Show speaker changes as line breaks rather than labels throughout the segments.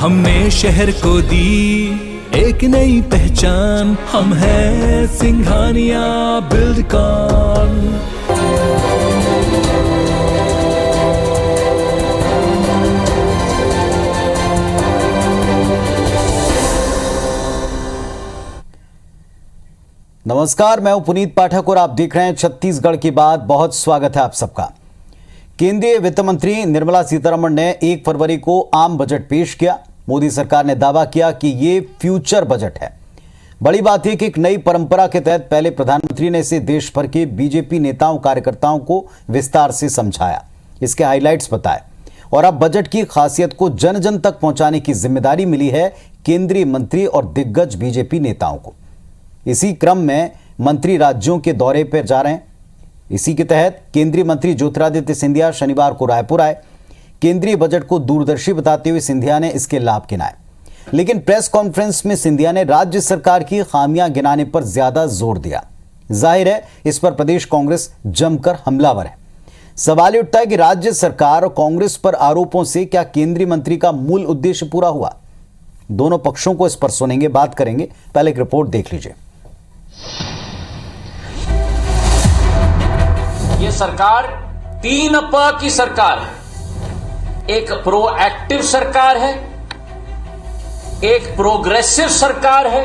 हमने शहर को दी एक नई पहचान, हम हैं सिंघानिया बिल्डकॉन।
नमस्कार, मैं हूं पुनीत पाठक और आप देख रहे हैं छत्तीसगढ़ की बात। बहुत स्वागत है आप सबका। केंद्रीय वित्त मंत्री निर्मला सीतारमण ने 1 फरवरी को आम बजट पेश किया। मोदी सरकार ने दावा किया कि ये फ्यूचर बजट है। बड़ी बात यह कि एक नई परंपरा के तहत पहले प्रधानमंत्री ने इसे देश भर के बीजेपी नेताओं कार्यकर्ताओं को विस्तार से समझाया, इसके हाइलाइट्स बताए और अब बजट की खासियत को जन जन तक पहुंचाने की जिम्मेदारी मिली है केंद्रीय मंत्री और दिग्गज बीजेपी नेताओं को। इसी क्रम में मंत्री राज्यों के दौरे पर जा रहे हैं। इसी के तहत केंद्रीय मंत्री ज्योतिरादित्य सिंधिया शनिवार को रायपुर आए। केंद्रीय बजट को दूरदर्शी बताते हुए सिंधिया ने इसके लाभ गिनाए, लेकिन प्रेस कॉन्फ्रेंस में सिंधिया ने राज्य सरकार की खामियां गिनाने पर ज्यादा जोर दिया। जाहिर है इस पर प्रदेश कांग्रेस जमकर हमलावर है। सवाल उठता है कि राज्य सरकार और कांग्रेस पर आरोपों से क्या केंद्रीय मंत्री का मूल उद्देश्य पूरा हुआ? दोनों पक्षों को इस पर सुनेंगे, बात करेंगे। पहले एक रिपोर्ट देख लीजिए।
ये सरकार 3 प की सरकार है। एक प्रोएक्टिव सरकार है, एक प्रोग्रेसिव सरकार है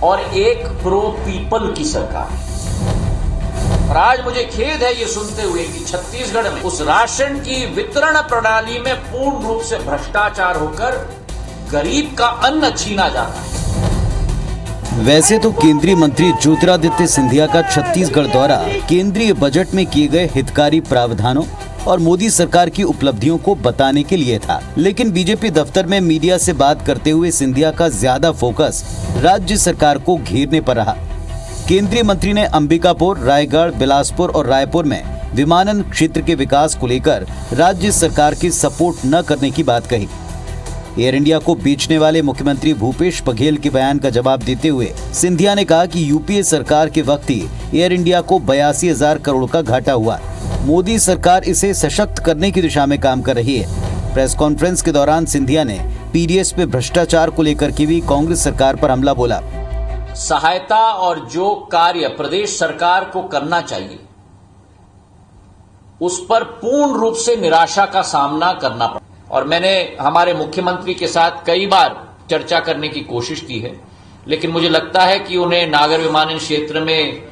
और एक प्रो पीपल की सरकार है। और आज मुझे खेद है ये सुनते हुए कि छत्तीसगढ़ में उस राशन की वितरण प्रणाली में पूर्ण रूप से भ्रष्टाचार होकर गरीब का अन्न छीना जाता है।
वैसे तो केंद्रीय मंत्री ज्योतिरादित्य सिंधिया का छत्तीसगढ़ दौरा केंद्रीय बजट में किए गए हितकारी प्रावधानों और मोदी सरकार की उपलब्धियों को बताने के लिए था, लेकिन बीजेपी दफ्तर में मीडिया से बात करते हुए सिंधिया का ज्यादा फोकस राज्य सरकार को घेरने पर रहा। केंद्रीय मंत्री ने अंबिकापुर, रायगढ़, बिलासपुर और रायपुर में विमानन क्षेत्र के विकास को लेकर राज्य सरकार की सपोर्ट न करने की बात कही। एयर इंडिया को बेचने वाले मुख्यमंत्री भूपेश बघेल के बयान का जवाब देते हुए सिंधिया ने कहा कि यूपीए सरकार के वक्त ही एयर इंडिया को 82,000 करोड़ का घाटा हुआ। मोदी सरकार इसे सशक्त करने की दिशा में काम कर रही है। प्रेस कॉन्फ्रेंस के दौरान सिंधिया ने पीडीएस पे भ्रष्टाचार को लेकर की भी कांग्रेस सरकार पर हमला बोला।
सहायता और जो कार्य प्रदेश सरकार को करना चाहिए उस पर पूर्ण रूप से निराशा का सामना करना पड़ा और मैंने हमारे मुख्यमंत्री के साथ कई बार चर्चा करने की कोशिश की है, लेकिन मुझे लगता है कि उन्हें नागर विमानन क्षेत्र में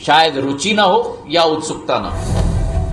शायद रुचि ना हो या उत्सुकता ना हो।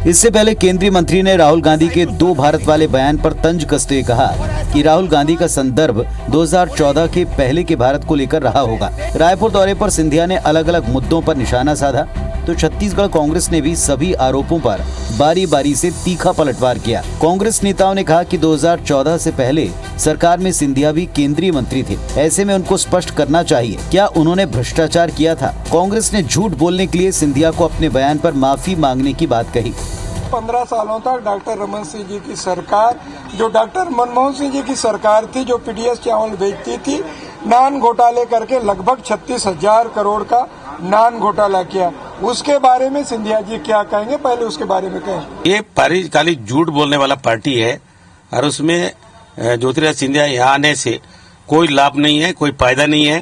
इससे पहले केंद्रीय मंत्री ने राहुल गांधी के 2 भारत वाले बयान पर तंज कसते हुए कहा कि राहुल गांधी का संदर्भ 2014 के पहले के भारत को लेकर रहा होगा। रायपुर दौरे पर सिंधिया ने अलग अलग मुद्दों पर निशाना साधा तो छत्तीसगढ़ कांग्रेस ने भी सभी आरोपों पर बारी बारी से तीखा पलटवार किया। कांग्रेस नेताओं ने कहा कि 2014 से पहले सरकार में सिंधिया भी केंद्रीय मंत्री थे, ऐसे में उनको स्पष्ट करना चाहिए क्या उन्होंने भ्रष्टाचार किया था। कांग्रेस ने झूठ बोलने के लिए सिंधिया को अपने बयान पर माफी मांगने की बात कही।
15 सालों तक डॉक्टर रमन सिंह जी की सरकार, जो डॉक्टर मनमोहन सिंह जी की सरकार थी, जो पीडीएस चावल बेचती थी, नान घोटाले करके लगभग 36,000 करोड़ का नान घोटाला किया। उसके बारे में सिंधिया जी क्या कहेंगे, पहले उसके बारे में कहें।
ये खाली झूठ बोलने वाला पार्टी है और उसमें ज्योतिरादित्य सिंधिया यहाँ आने से कोई लाभ नहीं है, कोई फायदा नहीं है।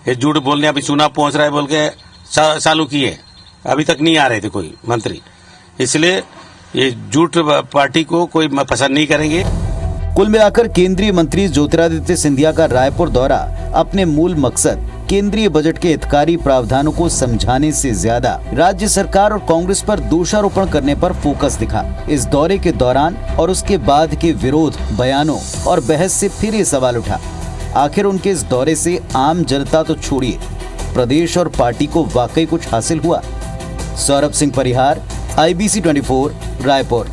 ये झूठ बोलने अभी चुनाव पहुंच रहा है बोल के चालू किए, अभी तक नहीं आ रहे थे कोई मंत्री, इसलिए ये झूठ पार्टी को कोई पसंद नहीं करेंगे।
कुल मिलाकर केंद्रीय मंत्री ज्योतिरादित्य सिंधिया का रायपुर दौरा अपने मूल मकसद केंद्रीय बजट के हितकारी प्रावधानों को समझाने से ज्यादा राज्य सरकार और कांग्रेस पर दोषारोपण करने पर फोकस दिखा। इस दौरे के दौरान और उसके बाद के विरोध, बयानों और बहस से फिर ये सवाल उठा, आखिर उनके इस दौरे से आम जनता तो छोड़िए, प्रदेश और पार्टी को वाकई कुछ हासिल हुआ? सौरभ सिंह परिहार, IBC 24, रायपुर।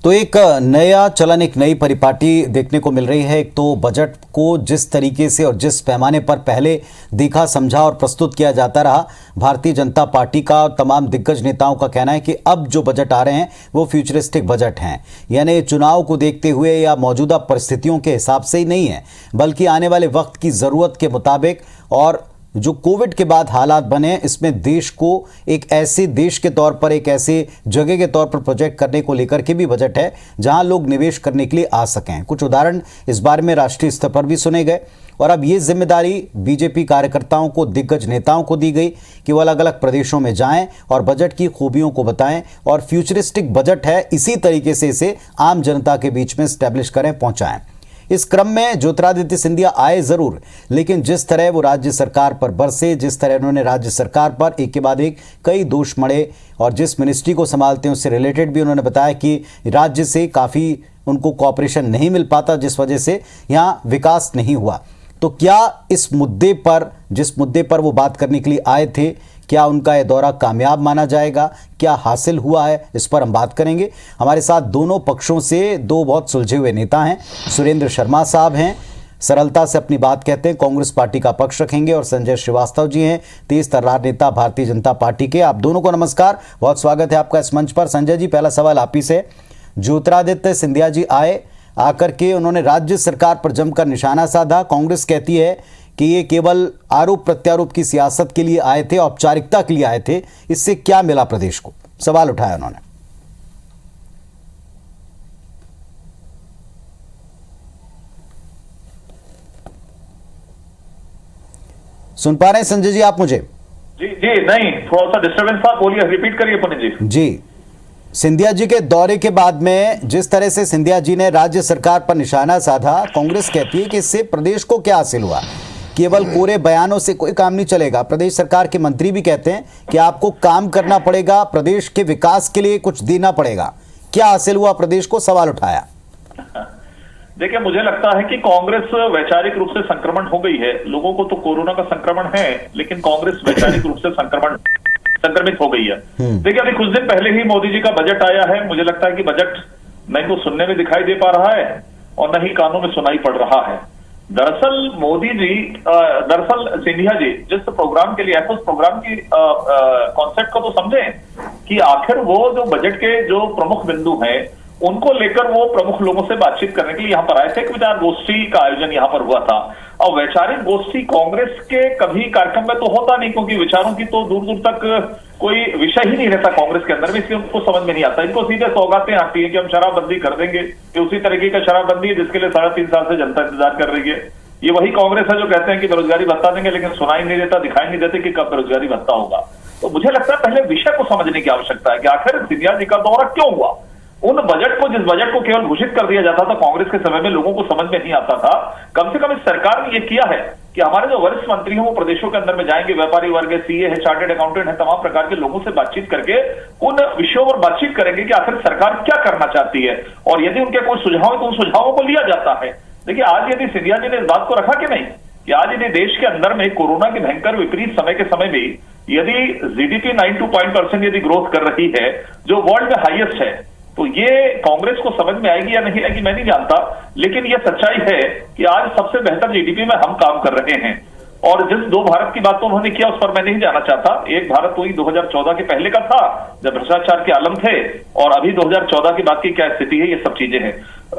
तो एक नया चलन, एक नई परिपाटी देखने को मिल रही है। एक तो बजट को जिस तरीके से और जिस पैमाने पर पहले देखा, समझा और प्रस्तुत किया जाता रहा, भारतीय जनता पार्टी का और तमाम दिग्गज नेताओं का कहना है कि अब जो बजट आ रहे हैं वो फ्यूचरिस्टिक बजट हैं, यानी चुनाव को देखते हुए या मौजूदा परिस्थितियों के हिसाब से ही नहीं है, बल्कि आने वाले वक्त की ज़रूरत के मुताबिक और जो कोविड के बाद हालात बने, इसमें देश को एक ऐसे देश के तौर पर, एक ऐसे जगह के तौर पर प्रोजेक्ट करने को लेकर के भी बजट है जहां लोग निवेश करने के लिए आ सकें। कुछ उदाहरण इस बारे में राष्ट्रीय स्तर पर भी सुने गए और अब ये जिम्मेदारी बीजेपी कार्यकर्ताओं को, दिग्गज नेताओं को दी गई कि वो अलग अलग प्रदेशों में जाएं और बजट की खूबियों को बताएं और फ्यूचरिस्टिक बजट है, इसी तरीके से इसे आम जनता के बीच में स्टैब्लिश करें, पहुंचाएं। इस क्रम में ज्योतिरादित्य सिंधिया आए जरूर, लेकिन जिस तरह वो राज्य सरकार पर बरसे, जिस तरह उन्होंने राज्य सरकार पर एक के बाद एक कई दोष मढ़े और जिस मिनिस्ट्री को संभालते हैं उससे रिलेटेड भी उन्होंने बताया कि राज्य से काफ़ी उनको कॉपरेशन नहीं मिल पाता, जिस वजह से यहाँ विकास नहीं हुआ। तो क्या इस मुद्दे पर, जिस मुद्दे पर वो बात करने के लिए आए थे, क्या उनका यह दौरा कामयाब माना जाएगा, क्या हासिल हुआ है, इस पर हम बात करेंगे। हमारे साथ दोनों पक्षों से दो बहुत सुलझे हुए नेता हैं। सुरेंद्र शर्मा साहब हैं, सरलता से अपनी बात कहते हैं, कांग्रेस पार्टी का पक्ष रखेंगे, और संजय श्रीवास्तव जी हैं, तेज तर्रार नेता भारतीय जनता पार्टी के। आप दोनों को नमस्कार, बहुत स्वागत है आपका इस मंच पर। संजय जी, पहला सवाल आप ही से। ज्योतिरादित्य सिंधिया जी आए, आकर के उन्होंने राज्य सरकार पर जमकर निशाना साधा। कांग्रेस कहती है कि ये केवल आरोप प्रत्यारोप की सियासत के लिए आए थे, औपचारिकता के लिए आए थे, इससे क्या मिला प्रदेश को, सवाल उठाया उन्होंने। सुन पा रहे हैं संजय जी आप मुझे?
जी नहीं, थोड़ा सा डिस्टर्बेंस था, बोलिए, रिपीट करिए पुनीत जी।
जी, सिंधिया जी के दौरे के बाद में जिस तरह से सिंधिया जी ने राज्य सरकार पर निशाना साधा, कांग्रेस कहती है कि इससे प्रदेश को क्या हासिल हुआ, केवल कोरे बयानों से कोई काम नहीं चलेगा। प्रदेश सरकार के मंत्री भी कहते हैं कि आपको काम करना पड़ेगा, प्रदेश के विकास के लिए कुछ देना पड़ेगा। क्या हासिल हुआ प्रदेश को, सवाल उठाया।
देखिए, मुझे लगता है कि कांग्रेस वैचारिक रूप से संक्रमण हो गई है। लोगों को तो कोरोना का संक्रमण है, लेकिन कांग्रेस वैचारिक रूप से संक्रमित हो गई है। देखिए, अभी कुछ दिन पहले ही मोदी जी का बजट आया है। मुझे लगता है कि बजट न तो सुनने में दिखाई दे पा रहा है और न ही कानों में सुनाई पड़ रहा है। दरअसल सिंधिया जी जिस प्रोग्राम के लिए आए, उस प्रोग्राम की कॉन्सेप्ट को तो समझें कि आखिर वो जो बजट के जो प्रमुख बिंदु हैं उनको लेकर वो प्रमुख लोगों से बातचीत करने के लिए यहाँ पर आए थे। एक विचार गोष्ठी का आयोजन यहाँ पर हुआ था, और वैचारिक गोष्ठी कांग्रेस के कभी कार्यक्रम में तो होता नहीं, क्योंकि विचारों की तो दूर दूर तक कोई विषय ही नहीं रहता कांग्रेस के अंदर में, इसलिए उनको समझ में नहीं आता। इनको सीधे सौगातें आती है कि हम शराबबंदी कर देंगे, ये उसी तरीके का शराबबंदी है जिसके लिए 3.5 साल से जनता इंतजार कर रही है। ये वही कांग्रेस है जो कहते हैं कि बेरोजगारी भत्ता देंगे, लेकिन सुनाई नहीं देता, दिखाई नहीं देते कि कब बेरोजगारी भत्ता होगा। तो मुझे लगता है पहले विषय को समझने की आवश्यकता है कि आखिर सिंधिया जी का दौरा क्यों हुआ। उन बजट को, जिस बजट को केवल घोषित कर दिया जाता था कांग्रेस के समय में, लोगों को समझ में नहीं आता था। कम से कम इस सरकार ने यह किया है कि हमारे जो वरिष्ठ मंत्री हैं वो प्रदेशों के अंदर में जाएंगे, व्यापारी वर्ग है, सीए है, चार्टर्ड अकाउंटेंट है, तमाम प्रकार के लोगों से बातचीत करके उन विषयों पर बातचीत करेंगे कि आखिर सरकार क्या करना चाहती है, और यदि उनके कोई सुझाव है तो उन सुझावों को लिया जाता है। देखिए, आज यदि सिंधिया जी ने इस बात को रखा कि नहीं कि आज यदि देश के अंदर में कोरोना की भयंकर विपरीत समय के समय में यदि जीडीपी 9% यदि ग्रोथ कर रही है, जो वर्ल्ड में हाईएस्ट है, तो ये कांग्रेस को समझ में आएगी या नहीं आएगी मैं नहीं जानता, लेकिन ये सच्चाई है कि आज सबसे बेहतर जीडीपी में हम काम कर रहे हैं। और जिस 2 भारत की बात तो उन्होंने किया, उस पर मैं नहीं जाना चाहता। एक भारत तो 2014 के पहले का था जब भ्रष्टाचार के आलम थे, और अभी 2014 की बात की क्या स्थिति है, ये सब चीजें हैं।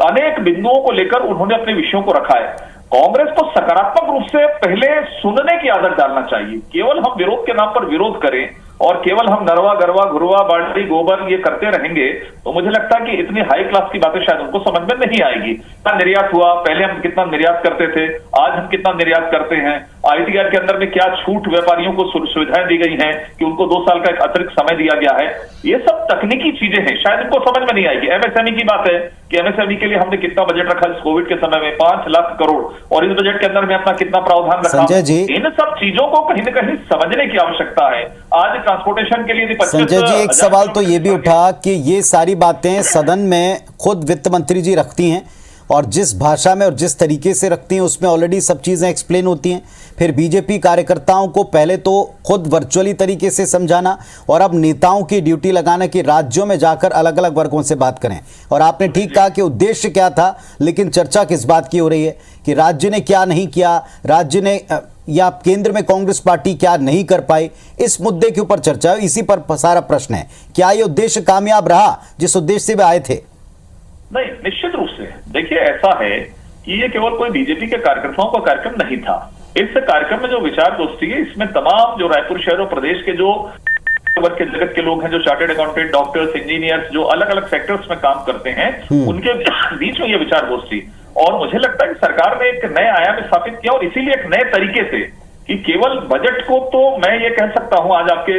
अनेक बिंदुओं को लेकर उन्होंने अपने विषयों को रखा है। कांग्रेस को सकारात्मक रूप से पहले सुनने की आदत डालना चाहिए। केवल हम विरोध के नाम पर विरोध करें और केवल हम नरवा गरवा घुरवा बाल्टी गोबर ये करते रहेंगे, तो मुझे लगता है कि इतनी हाई क्लास की बातें शायद उनको समझ में नहीं आएगी। कितना निर्यात हुआ, पहले हम कितना निर्यात करते थे, आज हम कितना निर्यात करते हैं, आईटीआर के अंदर में क्या छूट व्यापारियों को सुविधाएं दी गई हैं कि उनको 2 साल का एक अतिरिक्त समय दिया गया है। ये सब तकनीकी चीजें हैं, शायद इनको समझ में नहीं आएगी। एमएसएमई की बात है कि एमएसएमई के लिए हमने कितना बजट रखा इस कोविड के समय में, 5 लाख करोड़, और इस बजट के अंदर में अपना कितना प्रावधान रखा।
संजय जी,
इन सब चीजों को कहीं ना कहीं समझने की आवश्यकता है। आज ट्रांसपोर्टेशन के लिए
संजय जी, एक सवाल तो ये भी उठा कि ये सारी बातें सदन में खुद वित्त मंत्री जी रखती हैं, और जिस भाषा में और जिस तरीके से रखती हैं उसमें ऑलरेडी सब चीज़ें एक्सप्लेन होती हैं। फिर बीजेपी कार्यकर्ताओं को पहले तो खुद वर्चुअली तरीके से समझाना, और अब नेताओं की ड्यूटी लगाना कि राज्यों में जाकर अलग अलग वर्गों से बात करें। और आपने ठीक कहा कि उद्देश्य क्या था, लेकिन चर्चा किस बात की हो रही है कि राज्य ने क्या नहीं किया, राज्य ने या केंद्र में कांग्रेस पार्टी क्या नहीं कर पाई, इस मुद्दे के ऊपर चर्चा है। इसी पर सारा प्रश्न है, क्या ये उद्देश्य कामयाब रहा जिस उद्देश्य से वे आए थे?
नहीं, निश्चित रूप से। देखिए, ऐसा है कि ये केवल कोई बीजेपी के कार्यकर्ताओं का कार्यक्रम नहीं था, इस कार्यक्रम में जो विचार गोष्ठी है, इसमें तमाम जो रायपुर शहर और प्रदेश के जो वर्ग के जगत के लोग हैं, जो चार्टर्ड अकाउंटेंट, डॉक्टर्स, इंजीनियर्स, जो अलग अलग सेक्टर्स में काम करते हैं, उनके बीच में ये विचार गोष्ठी। और मुझे लगता है कि सरकार ने एक नए आयाम स्थापित किया, और इसीलिए एक नए तरीके से कि केवल बजट को तो मैं ये कह सकता हूं आज आपके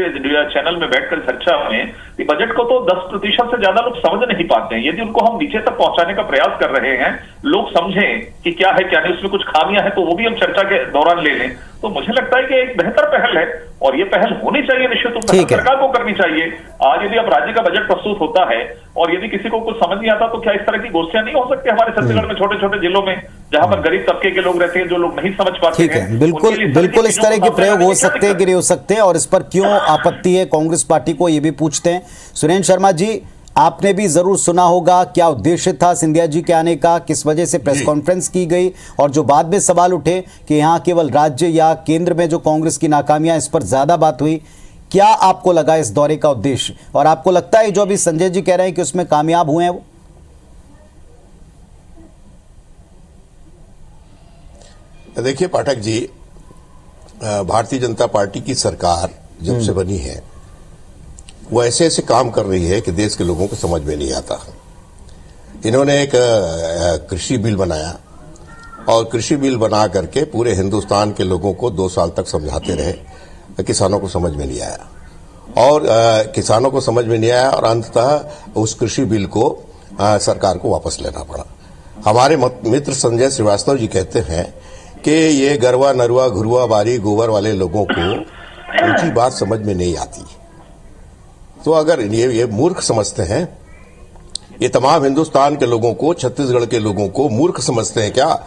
चैनल में बैठकर चर्चा में कि बजट को तो 10% से ज्यादा लोग समझ नहीं पाते हैं। यदि उनको हम नीचे तक पहुंचाने का प्रयास कर रहे हैं, लोग समझें कि क्या है क्या नहीं, उसमें कुछ खामियां हैं तो वो भी हम चर्चा के दौरान ले लें, तो मुझे लगता है कि एक बेहतर पहल है और ये पहल होनी चाहिए, निश्चित रूप से सरकार को करनी चाहिए। आज यदि अब राज्य का बजट प्रस्तुत होता है और यदि किसी को कुछ समझ नहीं आता, तो क्या इस तरह की गोष्ठियां नहीं हो सकती हमारे छत्तीसगढ़ में छोटे छोटे जिलों में, जहां पर गरीब तबके के लोग रहते हैं, जो लोग नहीं समझ पाते हैं।
बिल्कुल बिल्कुल इस तरह के प्रयोग हो सकते हैं कि नहीं हो सकते, और इस पर क्यों आपत्ति है कांग्रेस पार्टी को, ये भी पूछते हैं। सुरेंद्र शर्मा जी, आपने भी जरूर सुना होगा क्या उद्देश्य था सिंधिया जी के आने का, किस वजह से प्रेस कॉन्फ्रेंस की गई, और जो बाद में सवाल उठे कि यहाँ केवल राज्य या केंद्र में जो कांग्रेस की नाकामियां, इस पर ज्यादा बात हुई। क्या आपको लगा इस दौरे का उद्देश्य, और आपको लगता है जो अभी संजय जी कह रहे हैं कि उसमें कामयाब हुए हैं वो?
देखिए पाठक जी, भारतीय जनता पार्टी की सरकार जब से बनी है वो ऐसे ऐसे काम कर रही है कि देश के लोगों को समझ में नहीं आता। इन्होंने एक कृषि बिल बनाया, और कृषि बिल बना करके पूरे हिंदुस्तान के लोगों को 2 साल तक समझाते रहे, किसानों को समझ में नहीं आया, और किसानों को समझ में नहीं आया, और अंततः उस कृषि बिल को सरकार को वापस लेना पड़ा। हमारे मित्र संजय श्रीवास्तव जी कहते हैं कि ये गरवा नरवा घुरवा बारी गोबर वाले लोगों को ऊंची बात समझ में नहीं आती। तो अगर ये मूर्ख समझते हैं, ये तमाम हिंदुस्तान के लोगों को, छत्तीसगढ़ के लोगों को मूर्ख समझते हैं क्या?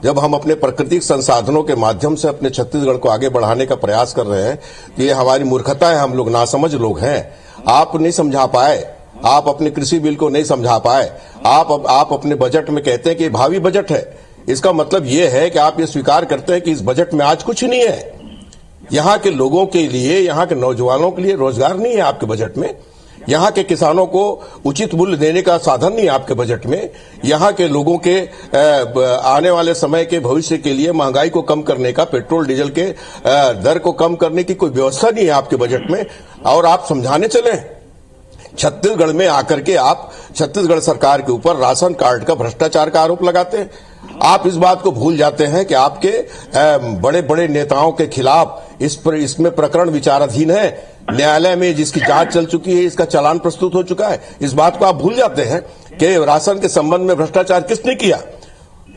जब हम अपने प्राकृतिक संसाधनों के माध्यम से अपने छत्तीसगढ़ को आगे बढ़ाने का प्रयास कर रहे हैं, तो ये हमारी मूर्खता है, हम लोग नासमझ लोग हैं। आप नहीं समझा पाए, आप अपने कृषि बिल को नहीं समझा पाए, आप अपने बजट में कहते हैं कि भावी बजट है। इसका मतलब ये है कि आप ये स्वीकार करते हैं कि इस बजट में आज कुछ नहीं है, यहां के लोगों के लिए, यहां के नौजवानों के लिए रोजगार नहीं है आपके बजट में, यहां के किसानों को उचित मूल्य देने का साधन नहीं है आपके बजट में, यहां के लोगों के आने वाले समय के भविष्य के लिए महंगाई को कम करने का, पेट्रोल डीजल के दर को कम करने की कोई व्यवस्था नहीं है आपके बजट में। और आप समझाने चले छत्तीसगढ़ में आकर के आप छत्तीसगढ़ सरकार के ऊपर राशन कार्ड का भ्रष्टाचार का आरोप लगाते हैं। आप इस बात को भूल जाते हैं कि आपके बड़े बड़े नेताओं के खिलाफ इसमें प्रकरण विचाराधीन है, न्यायालय में जिसकी जांच चल चुकी है, इसका चालान प्रस्तुत हो चुका है। इस बात को आप भूल जाते हैं कि राशन के संबंध में भ्रष्टाचार किसने किया।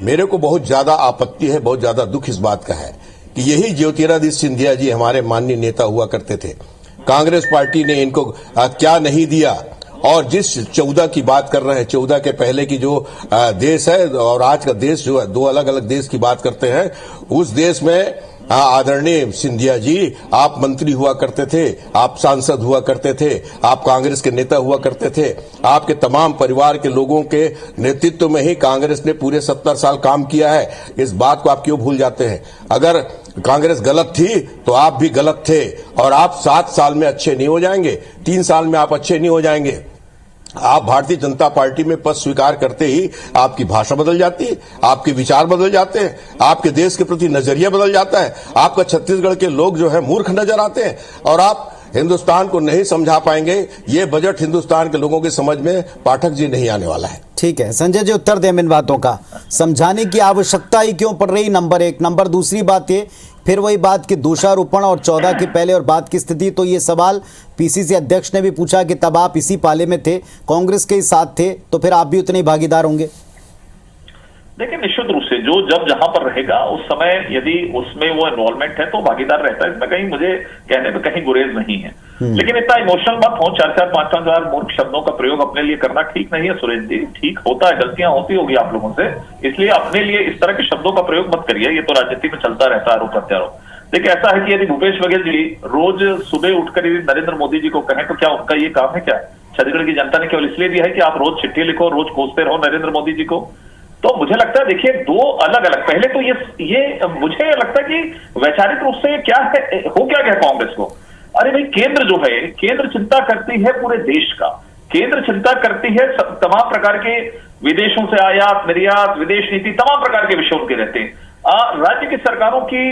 मेरे को बहुत ज्यादा आपत्ति है, बहुत ज्यादा दुख इस बात का है कि यही ज्योतिरादित्य सिंधिया जी हमारे माननीय नेता हुआ करते थे। कांग्रेस पार्टी ने इनको क्या नहीं दिया, और जिस 14 की बात कर रहे हैं, 14 के पहले की जो देश है और आज का देश जो है, 2 अलग अलग देश की बात करते हैं। उस देश में आदरणीय सिंधिया जी आप मंत्री हुआ करते थे, आप सांसद हुआ करते थे, आप कांग्रेस के नेता हुआ करते थे। आपके तमाम परिवार के लोगों के नेतृत्व में ही कांग्रेस ने पूरे 70 साल काम किया है। इस बात को आप क्यों भूल जाते हैं? अगर कांग्रेस गलत थी तो आप भी गलत थे, और आप 7 साल में अच्छे नहीं हो जाएंगे, 3 साल में आप अच्छे नहीं हो जाएंगे। आप भारतीय जनता पार्टी में पद स्वीकार करते ही आपकी भाषा बदल जाती है, आपके विचार बदल जाते हैं, आपके देश के प्रति नजरिया बदल जाता है, आपका छत्तीसगढ़ के लोग जो है मूर्ख नजर आते हैं, और आप हिंदुस्तान को नहीं समझा पाएंगे। ये बजट हिंदुस्तान के लोगों की समझ में पाठक जी नहीं आने वाला है।
ठीक है संजय जी, उत्तर दें इन बातों का, समझाने की आवश्यकता ही क्यों पड़ रही, नंबर 1। नंबर दूसरी बात ये, फिर वही बात कि दोषारोपण और 14 के पहले और बाद की स्थिति, तो ये सवाल पीसीसी अध्यक्ष ने भी पूछा कि तब आप इसी पाले में थे, कांग्रेस के साथ थे, तो फिर आप भी उतने भागीदार होंगे।
देखिए निश्चित रूप से जो जब जहां पर रहेगा उस समय यदि उसमें वो इन्वॉल्वमेंट है तो भागीदार रहता है, इसमें कहीं मुझे कहने में कहीं गुरेज नहीं है। लेकिन इतना इमोशनल मत हो, 4-4, 5-5 हजार मूर्ख शब्दों का प्रयोग अपने लिए करना ठीक नहीं है सुरेश जी। ठीक होता है, गलतियां होती होगी आप लोगों से, इसलिए अपने लिए इस तरह के शब्दों का प्रयोग मत करिए। ये तो राजनीति में चलता रहता है, आरोप प्रत्यारोप। देखिए ऐसा है कि यदि भूपेश बघेल जी रोज सुबह उठकर यदि नरेंद्र मोदी जी को कहें तो क्या उनका ये काम है क्या? छत्तीसगढ़ की जनता ने केवल इसलिए दिया है कि आप रोज चिट्ठी लिखो, रोज कोसते रहो नरेंद्र मोदी जी को। तो मुझे लगता है देखिए 2 अलग अलग, पहले तो ये मुझे लगता है कि वैचारिक रूप से क्या है, हो क्या गया कांग्रेस को। अरे भाई केंद्र जो है, केंद्र चिंता करती है पूरे देश का, केंद्र चिंता करती है तमाम प्रकार के विदेशों से आयात निर्यात, विदेश नीति, तमाम प्रकार के विषय उनके रहते हैं। राज्य की सरकारों की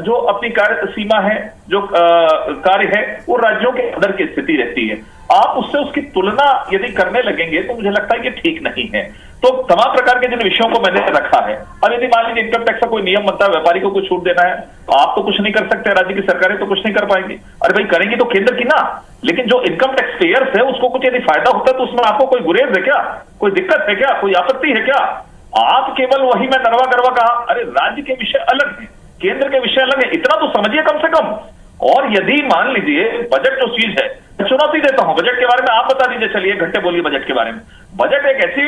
जो अपनी कार्य सीमा है, जो कार्य है, वो राज्यों के अंदर की स्थिति रहती है। आप उससे उसकी तुलना यदि करने लगेंगे तो मुझे लगता है कि ठीक नहीं है। तो तमाम प्रकार के जिन विषयों को मैंने रखा है, अब यदि मान लीजिए इनकम टैक्स का कोई नियम बनता है, व्यापारी को कुछ छूट देना है, आप तो कुछ नहीं कर सकते, राज्य की सरकारें तो कुछ नहीं कर पाएंगी। अरे भाई करेंगी तो केंद्र की ना, लेकिन जो इनकम टैक्स पेयर्स है उसको कुछ यदि फायदा होता है तो उसमें आपको कोई गुरेज है क्या, कोई दिक्कत है क्या, कोई आपत्ति है क्या? आप केवल वही मैं नरवा गरवा कहा, अरे राज्य के विषय अलग है, केंद्र के विषय अलग है, इतना तो समझिए कम से कम। और यदि मान लीजिए बजट जो चीज है, मैं चुनौती देता हूं बजट के बारे में, आप बता दीजिए, चलिए घंटे बोलिए बजट के बारे में। बजट एक ऐसी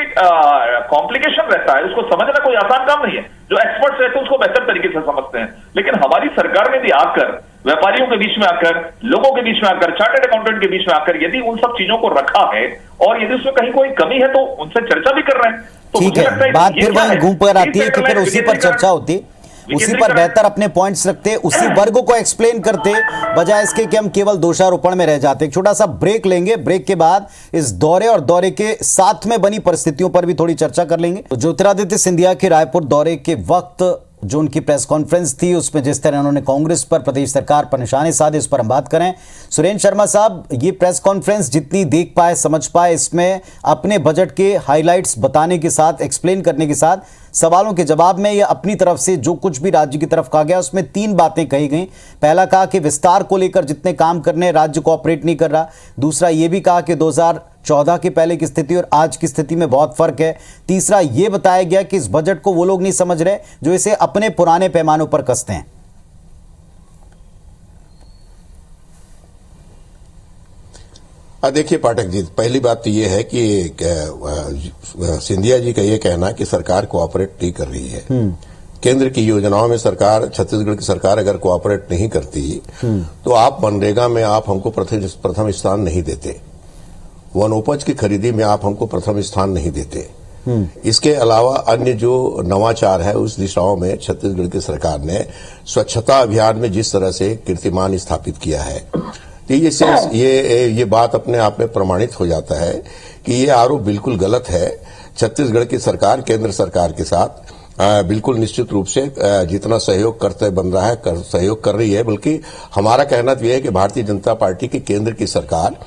कॉम्प्लिकेशन रहता है, उसको समझना कोई आसान काम नहीं है। जो एक्सपर्ट्स रहते हैं उसको बेहतर तरीके से समझते हैं, लेकिन हमारी सरकार ने भी आकर, व्यापारियों के बीच में आकर, लोगों के बीच में आकर, चार्टर्ड अकाउंटेंट के बीच में आकर यदि उन सब चीजों को रखा है और यदि उसमें कहीं कोई कमी है तो उनसे चर्चा भी कर रहे हैं। तो
ठीक है, बात फिर वहीं घूम कर आती है कि फिर उसी पर चर्चा होती, उसी पर बेहतर अपने पॉइंट्स रखते, उसी वर्ग को एक्सप्लेन करते, बजाय इसके कि हम केवल दोषारोपण में रह जाते। एक छोटा सा ब्रेक लेंगे, ब्रेक के बाद इस दौरे और दौरे के साथ में बनी परिस्थितियों पर भी थोड़ी चर्चा कर लेंगे। तो ज्योतिरादित्य सिंधिया के रायपुर दौरे के वक्त जो उनकी प्रेस कॉन्फ्रेंस थी, उसमें जिस तरह उन्होंने कांग्रेस पर, प्रदेश सरकार पर निशाने साधे, इस पर हम बात करें। सुरेंद्र शर्मा साहब, ये प्रेस कॉन्फ्रेंस जितनी देख पाए, समझ पाए, इसमें अपने बजट के हाइलाइट्स बताने के साथ, एक्सप्लेन करने के साथ, सवालों के जवाब में या अपनी तरफ से जो कुछ भी राज्य की तरफ कहा गया, उसमें 3 बातें कही गई। पहला कहा कि विस्तार को लेकर जितने काम करने राज्य कोऑपरेट नहीं कर रहा। दूसरा ये भी कहा कि 2014 के पहले की स्थिति और आज की स्थिति में बहुत फर्क है। तीसरा ये बताया गया कि इस बजट को वो लोग नहीं समझ रहे जो इसे अपने पुराने पैमानों पर कसते हैं।
देखिए पाठक जी, पहली बात तो ये है कि सिंधिया जी का ये कहना कि सरकार कोऑपरेट नहीं कर रही है। केंद्र की योजनाओं में सरकार, छत्तीसगढ़ की सरकार अगर कोऑपरेट नहीं करती तो आप मनरेगा में आप हमको प्रथम स्थान नहीं देते, वनोपज की खरीदी में आप हमको प्रथम स्थान नहीं देते। इसके अलावा अन्य जो नवाचार है उस दिशाओं में छत्तीसगढ़ की सरकार ने स्वच्छता अभियान में जिस तरह से कीर्तिमान स्थापित किया है, तो ये बात अपने आप में प्रमाणित हो जाता है कि ये आरोप बिल्कुल गलत है। छत्तीसगढ़ की सरकार केंद्र सरकार के साथ बिल्कुल निश्चित रूप से जितना सहयोग करते बन रहा है सहयोग कर रही है, बल्कि हमारा कहना तो यह है कि भारतीय जनता पार्टी की केंद्र की सरकार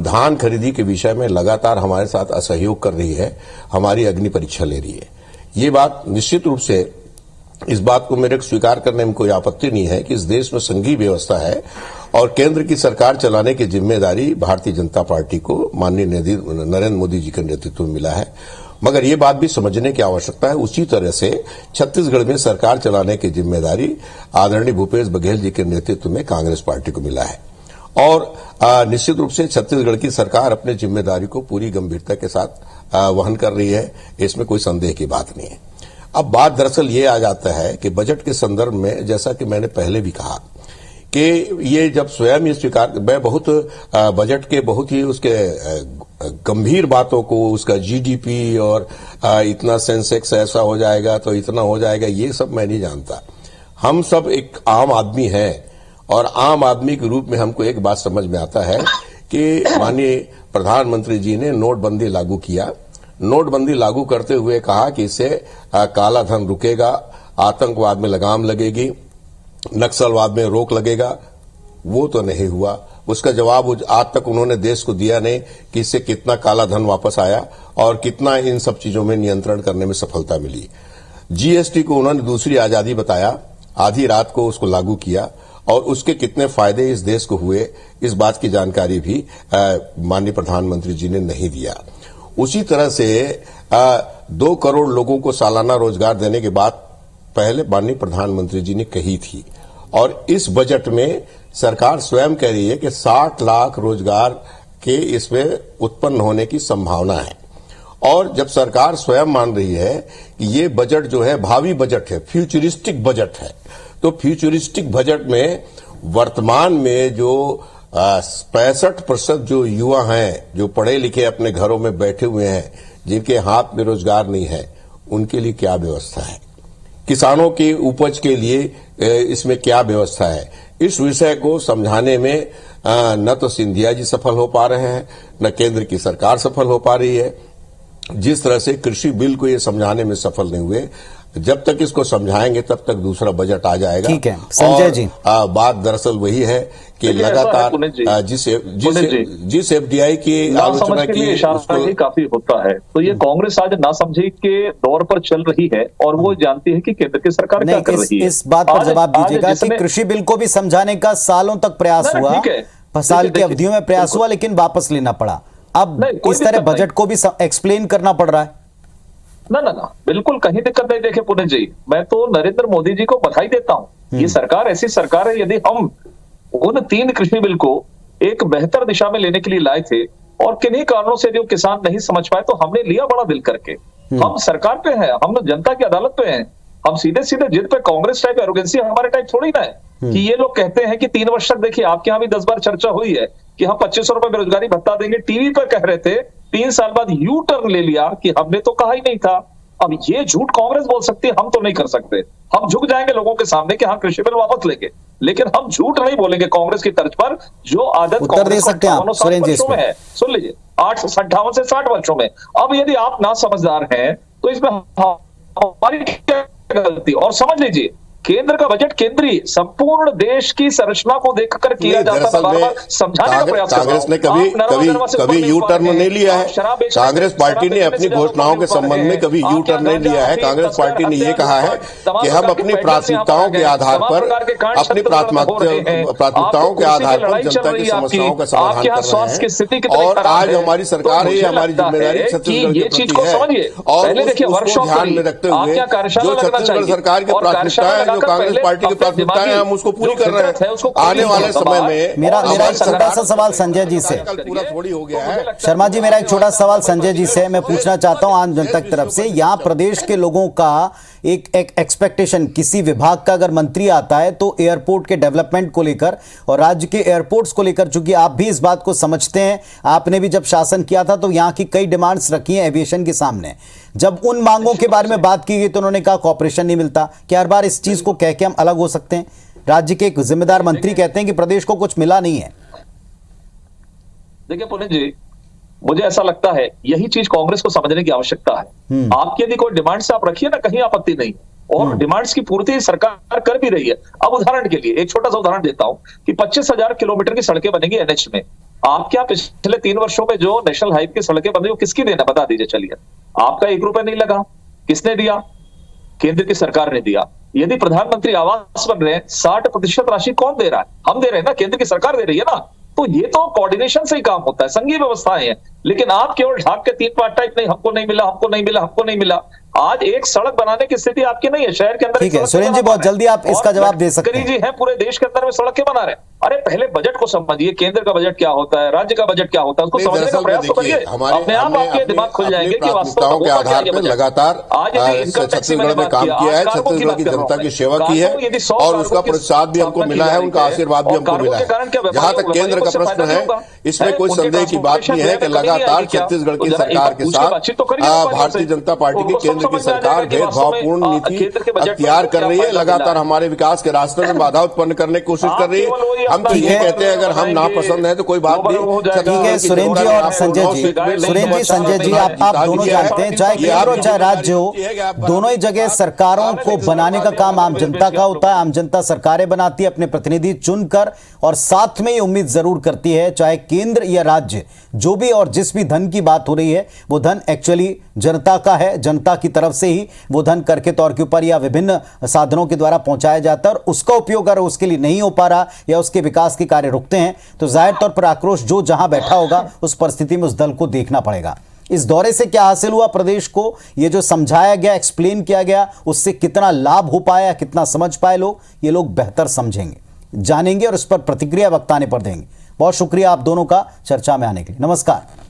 धान खरीदी के विषय में लगातार हमारे साथ असहयोग कर रही है, हमारी अग्नि परीक्षा ले रही है। ये बात निश्चित रूप से, इस बात को मेरे को स्वीकार करने में कोई आपत्ति नहीं है कि इस देश में संघीय व्यवस्था है और केंद्र की सरकार चलाने की जिम्मेदारी भारतीय जनता पार्टी को माननीय नरेंद्र मोदी जी के नेतृत्व में मिला है। मगर ये बात भी समझने की आवश्यकता है, उसी तरह से छत्तीसगढ़ में सरकार चलाने की जिम्मेदारी आदरणीय भूपेश बघेल जी के नेतृत्व में कांग्रेस पार्टी को मिला है। और निश्चित रूप से छत्तीसगढ़ की सरकार अपनी जिम्मेदारी को पूरी गंभीरता के साथ वहन कर रही है, इसमें कोई संदेह की बात नहीं है। अब बात दरअसल ये आ जाता है कि बजट के संदर्भ में, जैसा कि मैंने पहले भी कहा कि ये जब स्वयं ये स्वीकार, मैं बहुत बजट के बहुत ही उसके गंभीर बातों को, उसका जीडीपी और इतना सेंसेक्स ऐसा हो जाएगा तो इतना हो जाएगा, ये सब मैं नहीं जानता। हम सब एक आम आदमी हैं और आम आदमी के रूप में हमको एक बात समझ में आता है कि माननीय प्रधानमंत्री जी ने नोटबंदी लागू किया। नोटबंदी लागू करते हुए कहा कि इससे काला धन रुकेगा, आतंकवाद में लगाम लगेगी, नक्सलवाद में रोक लगेगा। वो तो नहीं हुआ। उसका जवाब आज तक उन्होंने देश को दिया नहीं कि इससे कितना काला धन वापस आया और कितना इन सब चीजों में नियंत्रण करने में सफलता मिली। जीएसटी को उन्होंने दूसरी आजादी बताया, आधी रात को उसको लागू किया और उसके कितने फायदे इस देश को हुए, इस बात की जानकारी भी माननीय प्रधानमंत्री जी ने नहीं दिया। उसी तरह से 2 करोड़ लोगों को सालाना रोजगार देने की बात पहले माननीय प्रधानमंत्री जी ने कही थी और इस बजट में सरकार स्वयं कह रही है कि 60 लाख रोजगार के इसमें उत्पन्न होने की संभावना है। और जब सरकार स्वयं मान रही है कि ये बजट जो है भावी बजट है, फ्यूचरिस्टिक बजट है, तो फ्यूचरिस्टिक बजट में वर्तमान में जो 65% जो युवा हैं, जो पढ़े लिखे अपने घरों में बैठे हुए हैं, जिनके हाथ में रोजगार नहीं है, उनके लिए क्या व्यवस्था है, किसानों की उपज के लिए इसमें क्या व्यवस्था है, इस विषय को समझाने में न तो सिंधिया जी सफल हो पा रहे हैं, न केंद्र की सरकार सफल हो पा रही है। जिस तरह से कृषि बिल को ये समझाने में सफल नहीं हुए, जब तक इसको समझाएंगे तब तक दूसरा बजट आ जाएगा।
ठीक है संजय जी,
बात दरअसल वही है कि लगातार जिस एफडीआई की आलोचना की
उसको काफी होता है, तो ये कांग्रेस आज नासमझी के दौर पर चल रही है और वो जानती है कि केंद्र की सरकार क्या कर रही है।
इस बात पर जवाब दीजिएगा कि कृषि बिल को भी समझाने का सालों तक प्रयास हुआ, साल की अवधियों में प्रयास हुआ, लेकिन वापस लेना पड़ा। अब इस तरह बजट को भी एक्सप्लेन करना पड़ रहा है।
ना, बिल्कुल कहीं दिक्कत नहीं। देखे पुनित जी, मैं तो नरेंद्र मोदी जी को बधाई देता हूं। ये सरकार ऐसी सरकार है, यदि हम उन 3 कृषि बिल को एक बेहतर दिशा में लेने के लिए लाए थे और किन्हीं कारणों से जो किसान नहीं समझ पाए, तो हमने लिया बड़ा दिल करके। हम सरकार पे हैं, हम जनता की अदालत पे हैं, हम सीधे सीधे जिद पे कांग्रेस टाइप एरोगेंसी हमारे टाइप थोड़ी ना है कि ये लोग कहते हैं कि 3 वर्ष तक, देखिए आपके यहाँ भी 10 बार चर्चा हुई है कि हम 2500 रुपए बेरोजगारी भत्ता देंगे, टीवी पर कह रहे थे, 3 साल बाद यू टर्न ले लिया कि हमने तो कहा ही नहीं था। अब ये झूठ कांग्रेस बोल सकती है, हम तो नहीं कर सकते। हम झुक जाएंगे लोगों के सामने कि हाँ कृषि बिल वापस लेंगे, लेकिन हम झूठ नहीं बोलेंगे कांग्रेस की तर्ज पर, जो आदत कांग्रेस को 58 वर्षों में है। सुन लीजिए, 58 से 60 वर्षों में। अब यदि आप ना समझदार हैं तो इसमें हमारी क्या गलती? और समझ लीजिए, केंद्र का बजट केंद्रीय संपूर्ण देश की संरचना को देखकर किया जाता है। बार-बार समझाने का प्रयास
कांग्रेस ने कभी यू टर्न नहीं लिया है। कांग्रेस पार्टी ने अपनी घोषणाओं के संबंध में कभी यू टर्न नहीं लिया है। कांग्रेस पार्टी ने यह कहा है कि हम अपनी प्राथमिकताओं के आधार पर जनता की समस्याओं का समाधान कर रहे हैं। और आज हमारी सरकार है, हमारी जिम्मेदारी छत्तीसगढ़ के प्रति है, और उसको ध्यान में रखते हुए जो छत्तीसगढ़ सरकार की प्राथमिकताएं, जो कांग्रेस पार्टी की प्राथमिकताएं, हम उसको पूरी कर रहे हैं। आने वाले समय में
मेरा एक छोटा सा सवाल संजय जी से,
पूरा थोड़ी हो गया है।
शर्मा जी, मेरा एक छोटा सवाल संजय जी से मैं पूछना चाहता हूं आम जनता की तरफ से। यहाँ प्रदेश के लोगों का एक एक्सपेक्टेशन, किसी विभाग का अगर मंत्री आता है तो एयरपोर्ट के डेवलपमेंट को लेकर और राज्य के एयरपोर्ट्स को लेकर, चूंकि आप भी इस बात को समझते हैं, आपने भी जब शासन किया था तो यहाँ की कई डिमांड्स रखी हैं एविएशन के सामने। जब उन मांगों के बारे में बात की गई तो उन्होंने कहा कॉपरेशन नहीं मिलता। क्या हर बार इस चीज को कह के हम अलग हो सकते हैं? राज्य के एक जिम्मेदार मंत्री कहते हैं कि प्रदेश को कुछ मिला नहीं है।
देखिए पुनित जी, मुझे ऐसा लगता है यही चीज कांग्रेस को समझने की आवश्यकता है। आपकी यदि कोई डिमांड्स आप रखिए ना, कहीं आपत्ति नहीं, और डिमांड्स की पूर्ति सरकार कर भी रही है। अब उदाहरण के लिए एक छोटा सा उदाहरण देता हूं कि 25,000 किलोमीटर की सड़कें बनेंगी एनएच में। आप क्या पिछले 3 वर्षों में जो नेशनल हाईवे की सड़कें बनी, वो किसकी देना बता दीजिए। चलिए, आपका 1 रुपया नहीं लगा, किसने दिया? केंद्र की सरकार ने दिया। यदि प्रधानमंत्री आवास बन रहे हैं, 60% राशि कौन दे रहा है? हम दे रहे हैं ना, केंद्र की सरकार दे रही है ना। तो ये तो कोऑर्डिनेशन से ही काम होता है, संघीय व्यवस्थाएं हैं। लेकिन आप केवल ढाक के 3 पार्ट टाइप, नहीं हमको नहीं मिला, हमको नहीं मिला, हमको नहीं मिला। आज एक सड़क बनाने की स्थिति आपकी नहीं है शहर के अंदर।
ठीक है सुरेंद्र जी, बहुत जल्दी आप इसका जवाब दे सकते हैं।
जी है, पूरे देश के अंदर में सड़कें बना रहे हैं। अरे पहले बजट को समझिए, केंद्र का बजट क्या होता है, राज्य का बजट क्या होता है, उसको समझने का प्रयास करिए। अपने आप आपके दिमाग खुल जाएंगे कि वास्तव
के आधार पर लगातार छत्तीसगढ़ में काम किया है, छत्तीसगढ़ की जनता की सेवा की है, और उसका प्रोत्साहन भी हमको मिला है, उनका आशीर्वाद भी हमको मिला है। जहां तक केंद्र का प्रश्न है, इसमें कोई संदेह की बात नहीं है कि लगातार छत्तीसगढ़ की सरकार के साथ भारतीय जनता पार्टी की केंद्र की सरकार भेदभावपूर्ण नीति अख्तियार कर रही है, लगातार हमारे विकास के रास्ते में बाधा उत्पन्न करने की कोशिश कर रही है। हम तो ये कहते हैं अगर हम नापसंद हैं तो कोई बात नहीं।
ठीक है सुरेंद्र जी और संजय जी, संजय जी, आप दोनों जानते हैं, चाहे केंद्र हो चाहे राज्य हो, दोनों ही जगह सरकारों को बनाने का काम आम जनता का होता है। आम जनता सरकारें बनाती है अपने प्रतिनिधि चुनकर, और साथ में ये उम्मीद जरूर करती है, चाहे केंद्र या राज्य, जो भी और जिस भी धन की बात हो रही है, वो धन एक्चुअली जनता का है, जनता की तरफ से ही वो धन कर के तौर के ऊपर या विभिन्न साधनों के द्वारा पहुंचाया जाता है। और उसका उपयोग अगर उसके लिए नहीं हो पा रहा या उसके विकास के कार्य रुकते हैं तो जाहिर तौर पर आक्रोश जो जहां बैठा होगा उस परिस्थिति में उस दल को देखना पड़ेगा। इस दौरे से क्या हासिल हुआ प्रदेश को, ये जो समझाया गया, एक्सप्लेन किया गया, उससे कितना लाभ हो पाया, कितना समझ पाए लोग, ये लोग बेहतर समझेंगे, जानेंगे और इस पर प्रतिक्रिया वक्त आने पर देंगे। बहुत शुक्रिया आप दोनों का चर्चा में आने के लिए। नमस्कार।